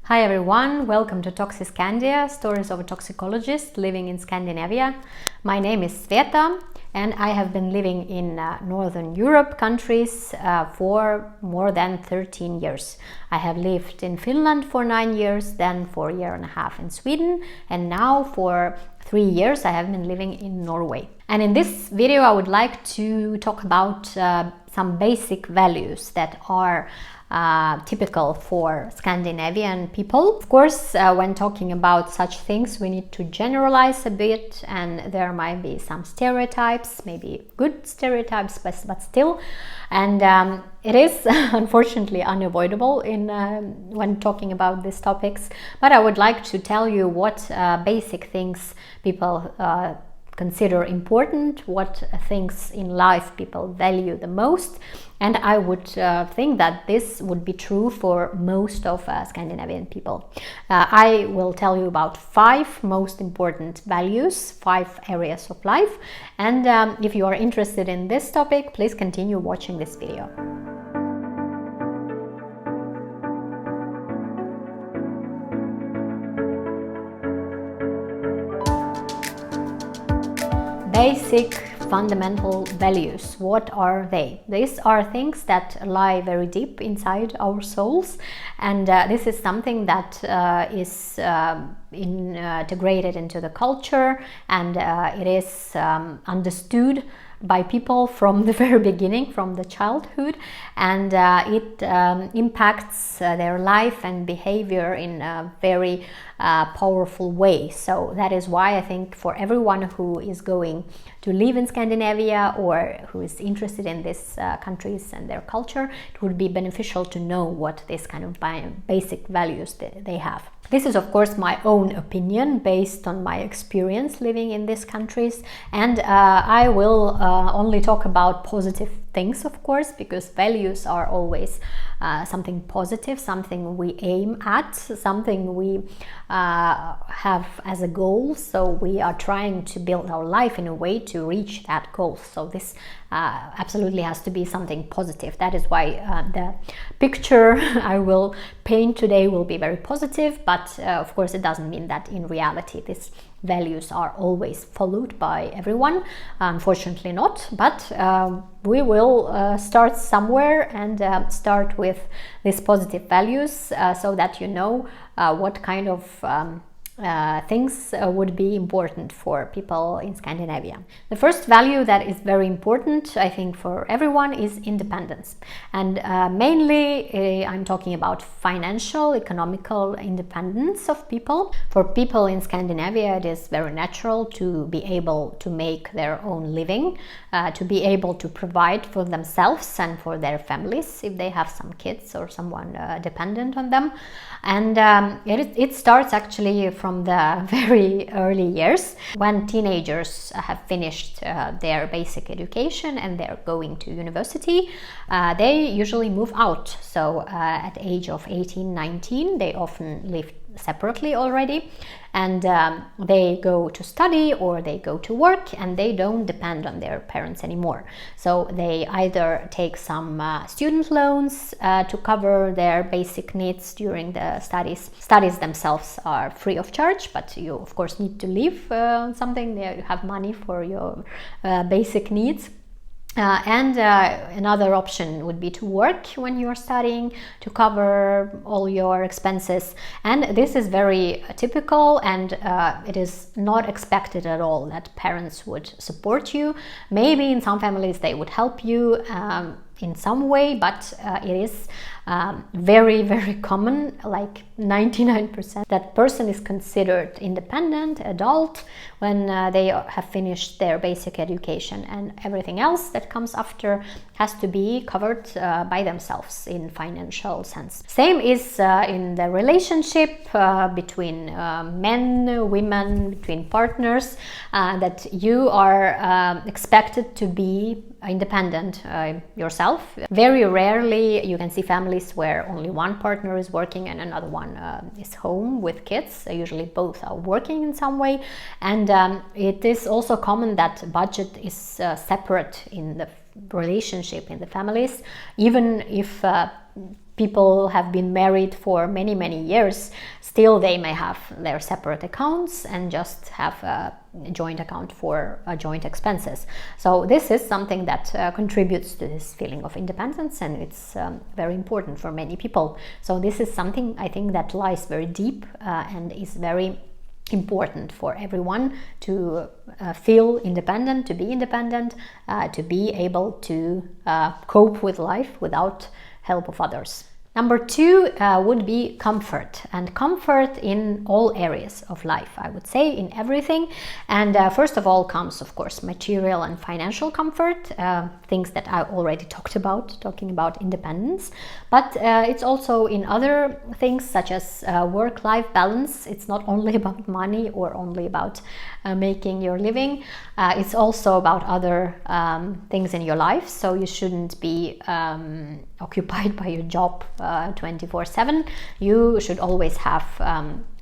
Hi everyone, welcome to Toxiscandia, stories of a toxicologist living in Scandinavia. My name is Sveta and I have been living in Northern Europe countries for more than 13 years. I have lived in Finland for 9 years, then for a year and a half in Sweden, and now for 3 years I have been living in Norway. And in this video I would like to talk about some basic values that are typical for Scandinavian people. Of course, when talking about such things, we need to generalize a bit, and there might be some stereotypes, maybe good stereotypes, but still. And it is unfortunately unavoidable when talking about these topics. But I would like to tell you what basic things people consider important, what things in life people value the most, and I would think that this would be true for most of Scandinavian people. I will tell you about 5 most important values, 5 areas of life, and if you are interested in this topic, please continue watching this video. Basic fundamental values. What are they? These are things that lie very deep inside our souls, and this is something that is integrated into the culture, and it is understood by people from the very beginning, from the childhood, and it impacts their life and behavior in a very powerful way. So that is why I think for everyone who is going to live in Scandinavia or who is interested in these countries and their culture, it would be beneficial to know what this kind of basic values they have. This is of course my own opinion based on my experience living in these countries, and I will only talk about positive things, of course, because values are always something positive, something we aim at, something we have as a goal. So we are trying to build our life in a way to reach that goal. So this absolutely has to be something positive. That is why the picture I will paint today will be very positive, but of course it doesn't mean that in reality these values are always followed by everyone. Unfortunately not, but we will start somewhere and start with these positive values so that you know what kind of things would be important for people in Scandinavia. The first value that is very important, I think, for everyone is independence. And mainly I'm talking about financial, economical independence of people. For people in Scandinavia, it is very natural to be able to make their own living, to be able to provide for themselves and for their families if they have some kids or someone dependent on them. And it starts actually from the very early years when teenagers have finished their basic education and they're going to university. They usually move out. So at the age of 18, 19, they often live separately already, and they go to study or they go to work, and they don't depend on their parents anymore. So they either take some student loans to cover their basic needs during the studies. Studies themselves are free of charge, but you of course need to live on something. You have money for your basic needs. And another option would be to work when you're studying to cover all your expenses, and this is very typical, and it is not expected at all that parents would support you. Maybe in some families they would help you in some way, but it is very, very common, like 99%, that person is considered independent adult when they have finished their basic education, and everything else that comes after has to be covered by themselves in financial sense. Same is in the relationship between men, women, between partners, that you are expected to be independent yourself. Very rarely you can see families where only one partner is working and another one is home with kids. Usually both are working in some way, and it is also common that budget is separate in the relationship in the families, even if people have been married for many years, still they may have their separate accounts and just have a joint account for joint expenses. So this is something that contributes to this feeling of independence, and it's very important for many people. So this is something I think that lies very deep and is very important for everyone to feel independent, to be independent, to be able to cope with life without help of others. Number 2 would be comfort, and comfort in all areas of life, I would say, in everything. And first of all comes, of course, material and financial comfort, things that I already talking about independence. But it's also in other things such as work-life balance. It's not only about money or only about making your living. It's also about other things in your life. So you shouldn't be occupied by your job 24/7. You should always have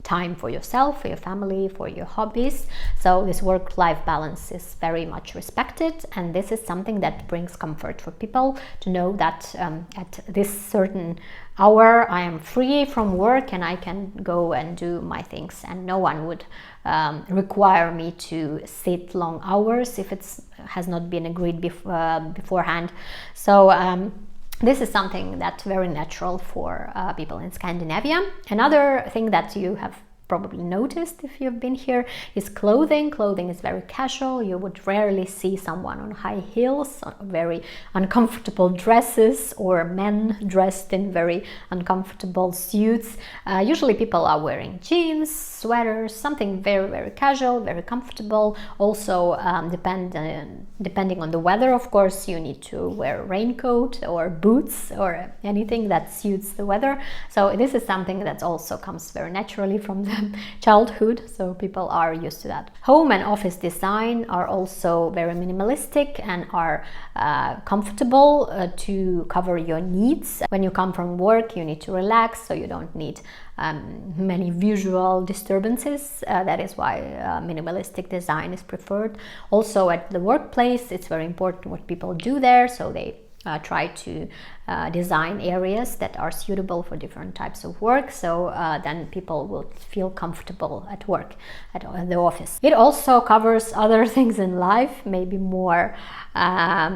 time for yourself, for your family, for your hobbies. So this work-life balance is very much respected, and this is something that brings comfort for people to know that at this certain hour I am free from work and I can go and do my things, and no one would require me to sit long hours if it has not been agreed beforehand. So this is something that's very natural for people in Scandinavia. Another thing that you have probably noticed if you've been here is clothing. Clothing is very casual. You would rarely see someone on high heels, very uncomfortable dresses, or men dressed in very uncomfortable suits. Usually people are wearing jeans, sweaters, something very casual, very comfortable. Also depending on the weather, of course, you need to wear a raincoat or boots or anything that suits the weather. So this is something that also comes very naturally from the childhood, so people are used to that. Home and office design are also very minimalistic and are comfortable to cover your needs. When you come from work, you need to relax, so you don't need many visual disturbances. That is why minimalistic design is preferred. Also at the workplace, it's very important what people do there, so they try to design areas that are suitable for different types of work, so then people will feel comfortable at work, at the office. It also covers other things in life, maybe more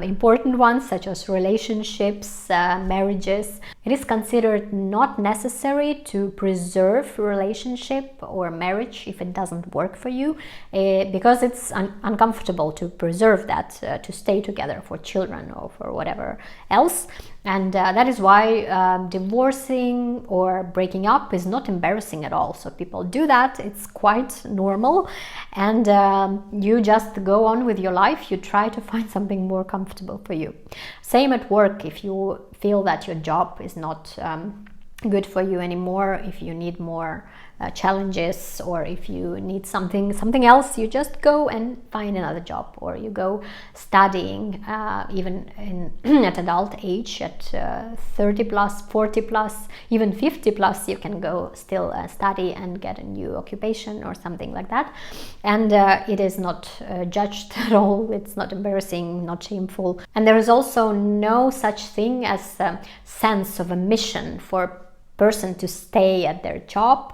important ones, such as relationships, marriages. It is considered not necessary to preserve relationship or marriage if it doesn't work for you, because it's uncomfortable to preserve that, to stay together for children or for whatever else. And that is why divorcing or breaking up is not embarrassing at all. So people do that, it's quite normal, and you just go on with your life. You try to find something more comfortable for you. Same at work. If you feel that your job is not good for you anymore, if you need more challenges, or if you need something else, you just go and find another job, or you go studying, even at adult age, at 30 plus, 40 plus, even 50 plus, you can go still study and get a new occupation or something like that. And it is not judged at all. It's not embarrassing, not shameful. And there is also no such thing as a sense of a mission for a person to stay at their job,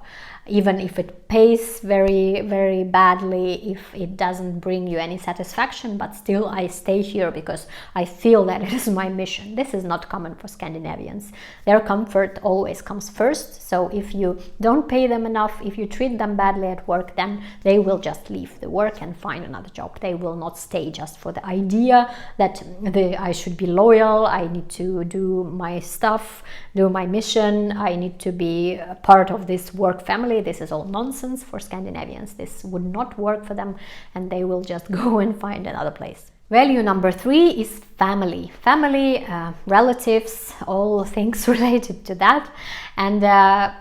even if it pays very badly, if it doesn't bring you any satisfaction, but still I stay here because I feel that it is my mission. This is not common for Scandinavians. Their comfort always comes first. So if you don't pay them enough, if you treat them badly at work, then they will just leave the work and find another job. They will not stay just for the idea that I should be loyal, I need to do my stuff, do my mission, I need to be a part of this work family. This is all nonsense for Scandinavians. This would not work for them, and they will just go and find another place. Value number 3 is family. Family, relatives, all things related to that. And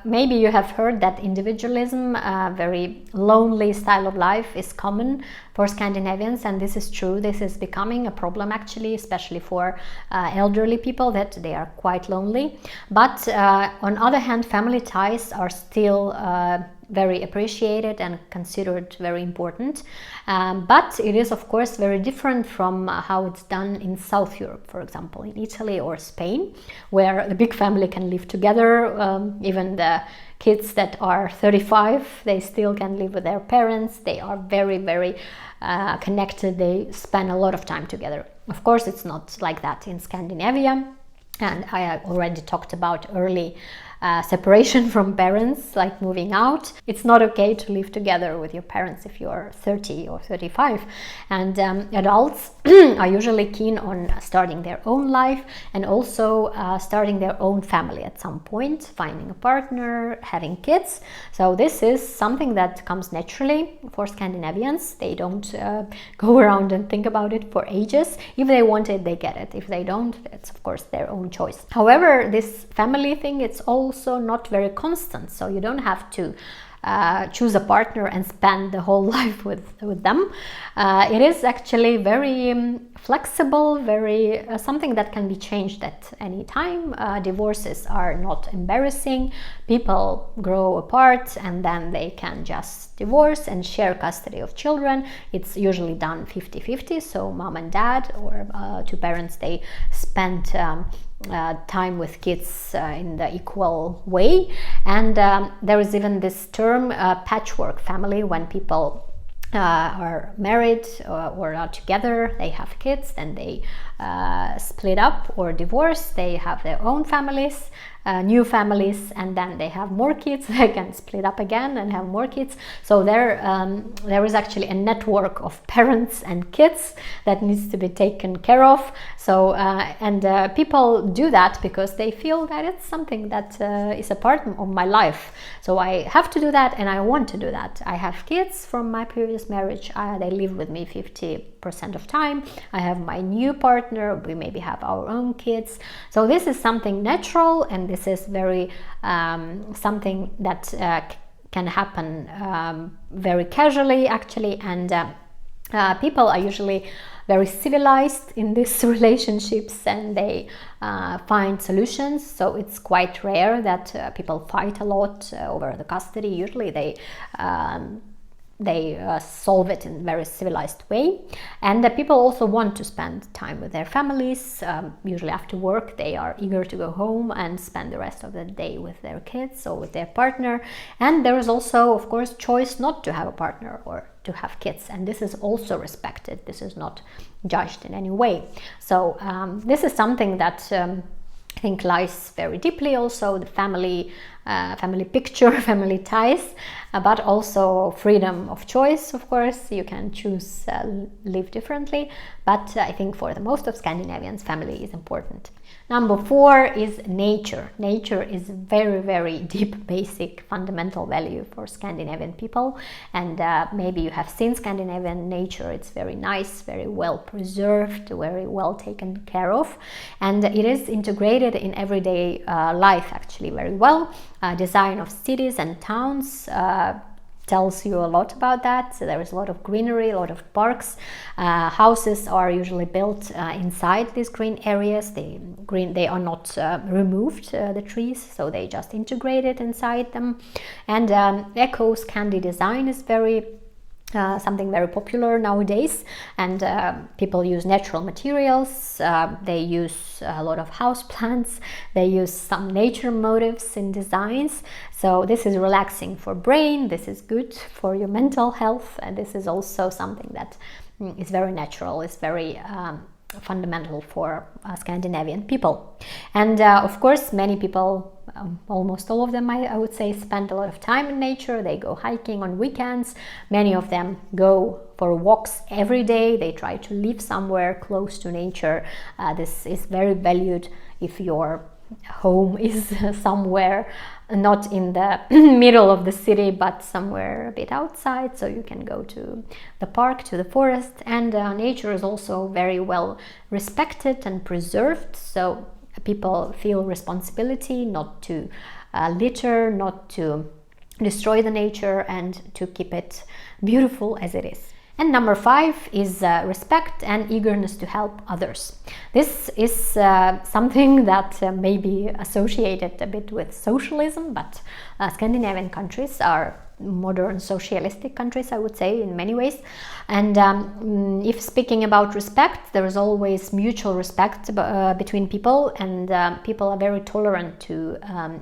maybe you have heard that individualism, a very lonely style of life, is common for Scandinavians, and this is true. This is becoming a problem actually, especially for elderly people, that they are quite lonely. But on other hand, family ties are still very appreciated and considered very important. But it is of course very different from how it's done in South Europe, for example, in Italy or Spain, where the big family can live together. Even the kids that are 35, they still can live with their parents. They are very, very connected. They spend a lot of time together. Of course, it's not like that in Scandinavia. And I already talked about early separation from parents, like moving out. It's not okay to live together with your parents if you're 30 or 35. And adults are usually keen on starting their own life and also starting their own family at some point, finding a partner, having kids. So this is something that comes naturally for Scandinavians. They don't go around and think about it for ages. If they want it, they get it. If they don't, it's of course their own choice. However, this family thing, it's also not very constant, so you don't have to choose a partner and spend the whole life with them. It is actually very flexible, very something that can be changed at any time. Divorces are not embarrassing. People grow apart and then they can just divorce and share custody of children. It's usually done 50-50, so mom and dad or two parents, they spend time with kids in the equal way. And there is even this term patchwork family, when people are married or are together, they have kids, then they split up or divorce, they have their own families, new families, and then they have more kids, they can split up again and have more kids. So there is actually a network of parents and kids that needs to be taken care of. So people do that because they feel that it's something that is a part of my life. So I have to do that and I want to do that. I have kids from my previous marriage. They live with me 50% of time. I have my new partner. We maybe have our own kids. So this is something natural, and this is very something that can happen very casually actually. And people are usually very civilized in these relationships, and they find solutions. So it's quite rare that people fight a lot over the custody. Usually they solve it in a very civilized way. And people also want to spend time with their families. Usually after work they are eager to go home and spend the rest of the day with their kids or with their partner. And there is also of course choice not to have a partner or to have kids, and this is also respected. This is not judged in any way. So this is something that I think lies very deeply also, the family picture, family ties, but also freedom of choice. Of course, you can choose live differently, but I think for the most of Scandinavians, family is important. Number 4 is nature. Nature is very, very deep, basic, fundamental value for Scandinavian people. And maybe you have seen Scandinavian nature. It's very nice, very well preserved, very well taken care of. And it is integrated in everyday life actually very well. Design of cities and towns tells you a lot about that. So there is a lot of greenery, a lot of parks. Houses are usually built inside these green areas. They are not removed, the trees, so they just integrated inside them. And eco-Scandi design is very something very popular nowadays, and people use natural materials. They use a lot of house plants. They use some nature motifs in designs. So this is relaxing for brain. This is good for your mental health, and this is also something that is very natural. It's very fundamental for Scandinavian people. And of course many people, almost all of them I would say, spend a lot of time in nature. They go hiking on weekends. Many of them go for walks every day. They try to live somewhere close to nature. This is very valued if your home is somewhere not in the middle of the city but somewhere a bit outside, so you can go to the park, to the forest. And nature is also very well respected and preserved, so people feel responsibility not to litter, not to destroy the nature, and to keep it beautiful as it is. And number 5 is respect and eagerness to help others. This is something that may be associated a bit with socialism, but Scandinavian countries are modern socialistic countries, I would say, in many ways. And if speaking about respect, there is always mutual respect between people, and people are very tolerant to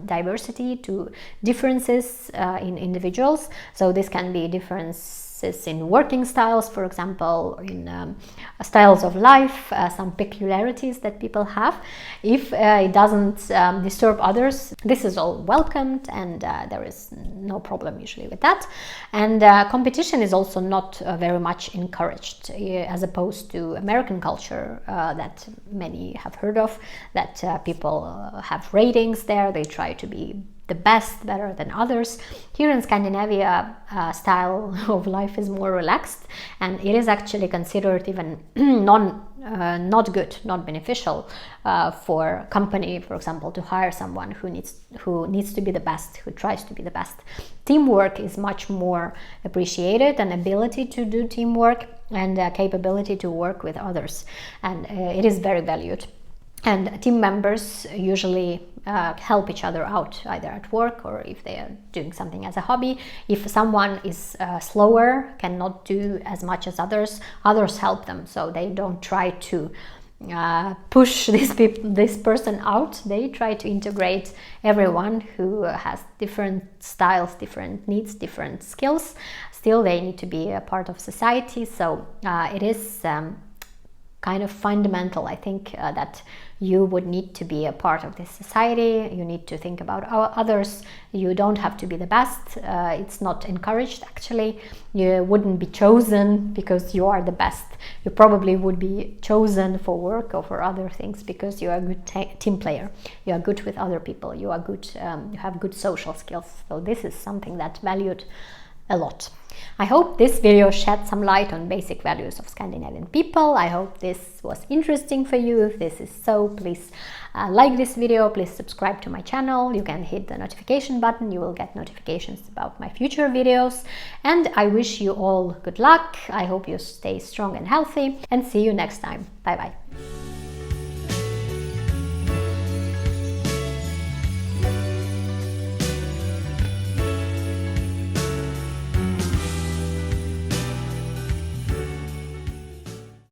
diversity, to differences in individuals. So this can be differences in working styles, for example, in styles of life, some peculiarities that people have. If it doesn't disturb others, this is all welcomed, and there is no problem usually with that. And competition is also not very much encouraged, as opposed to American culture that many have heard of, that people have ratings there, they try to be the best, better than others. Here in Scandinavia, style of life is more relaxed, and it is actually considered even not good, not beneficial for company, for example, to hire someone who needs to be the best, who tries to be the best. Teamwork is much more appreciated, and ability to do teamwork and capability to work with others, and it is very valued. And team members usually help each other out, either at work or if they are doing something as a hobby. If someone is slower, cannot do as much as others, others help them. So they don't try to push this person out. They try to integrate everyone who has different styles, different needs, different skills. Still, they need to be a part of society. So it is kind of fundamental, I think, that you would need to be a part of this society. You need to think about others. You don't have to be the best. It's not encouraged, actually. You wouldn't be chosen because you are the best. You probably would be chosen for work or for other things because you are a good team player. You are good with other people. You are good. You have good social skills. So this is something that's valued a lot. I hope this video shed some light on basic values of Scandinavian people. I hope this was interesting for you. If this is so, please like this video, please subscribe to my channel. You can hit the notification button. You will get notifications about my future videos. And I wish you all good luck. I hope you stay strong and healthy, and see you next time. Bye bye.